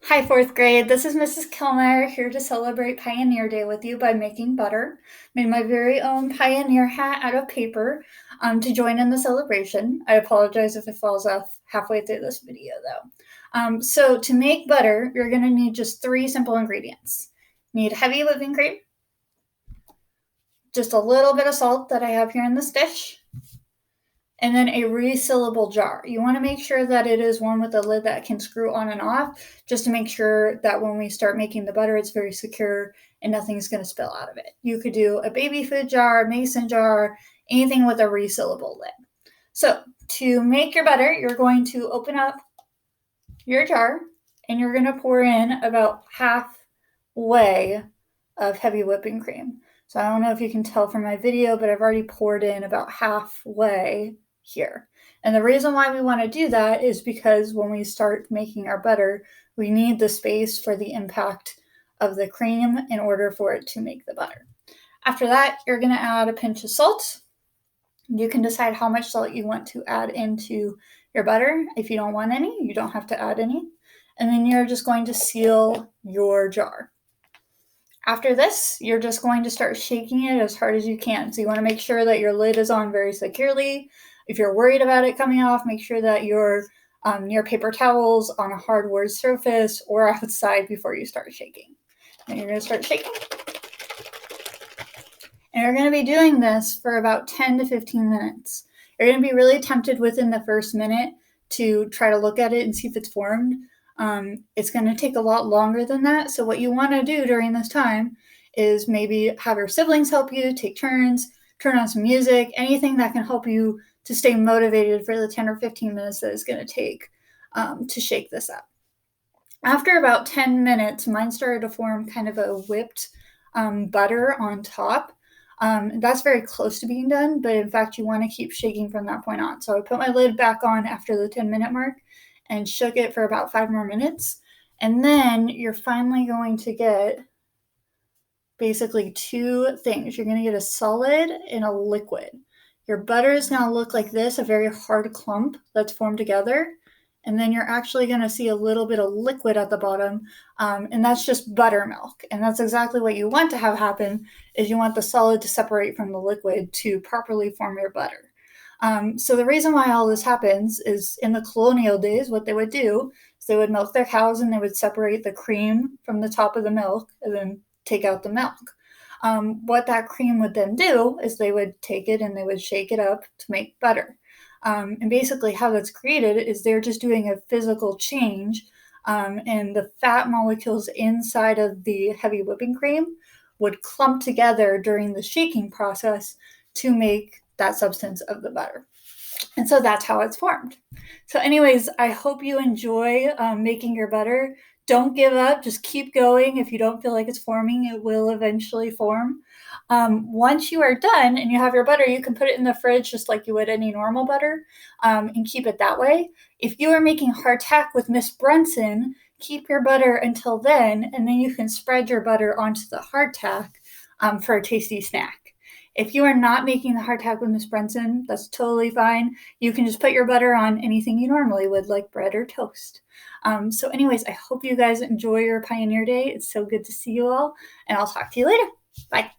Hi, fourth grade. This is Mrs. Killmeyer here to celebrate Pioneer Day with you by making butter. Made my very own pioneer hat out of paper to join in the celebration. I apologize if it falls off halfway through this video though. So to make butter, you're going to need just three simple ingredients. Need heavy whipping cream, just a little bit of salt that I have here in this dish, and then a resealable jar. You want to make sure that it is one with a lid that can screw on and off, just to make sure that when we start making the butter, it's very secure and nothing's going to spill out of it. You could do a baby food jar, mason jar, anything with a resealable lid. So to make your butter, you're going to open up your jar and you're going to pour in about halfway of heavy whipping cream. So I don't know if you can tell from my video, but I've already poured in about halfway here. And the reason why we want to do that is because when we start making our butter, we need the space for the impact of the cream in order for it to make the butter. After that, you're going to add a pinch of salt. You can decide how much salt you want to add into your butter. If you don't want any, you don't have to add any. And then you're just going to seal your jar. After this, you're just going to start shaking it as hard as you can. So you want to make sure that your lid is on very securely. If you're worried about it coming off, make sure that you're near paper towels, on a hardwood surface, or outside before you start shaking. And you're going to start shaking. And you're going to be doing this for about 10 to 15 minutes. You're going to be really tempted within the first minute to try to look at it and see if it's formed. It's going to take a lot longer than that. So what you want to do during this time is maybe have your siblings help you, take turns, turn on some music, anything that can help you to stay motivated for the 10 or 15 minutes that it's going to take to shake this up. After about 10 minutes, mine started to form kind of a whipped butter on top. That's very close to being done, but in fact, you want to keep shaking from that point on. So I put my lid back on after the 10-minute mark and shook it for about 5 more minutes. And then you're finally going to get basically two things. You're going to get a solid and a liquid. Your butter is going to look like this, a very hard clump that's formed together. And then you're actually going to see a little bit of liquid at the bottom, and that's just buttermilk. And that's exactly what you want to have happen, is you want the solid to separate from the liquid to properly form your butter. So the reason why all this happens is in the colonial days, what they would do is they would milk their cows and they would separate the cream from the top of the milk and then take out the milk. What that cream would then do is they would take it and they would shake it up to make butter. And basically how that's created is they're just doing a physical change, and the fat molecules inside of the heavy whipping cream would clump together during the shaking process to make that substance of the butter. And so that's how it's formed. So anyways, I hope you enjoy making your butter. Don't give up. Just keep going. If you don't feel like it's forming, it will eventually form. Once you are done and you have your butter, you can put it in the fridge just like you would any normal butter, and keep it that way. If you are making hardtack with Miss Brunson, keep your butter until then, and then you can spread your butter onto the hardtack for a tasty snack. If you are not making the hardtack with Miss Brunson, that's totally fine. You can just put your butter on anything you normally would, like bread or toast. So anyways, I hope you guys enjoy your Pioneer Day. It's so good to see you all, and I'll talk to you later. Bye.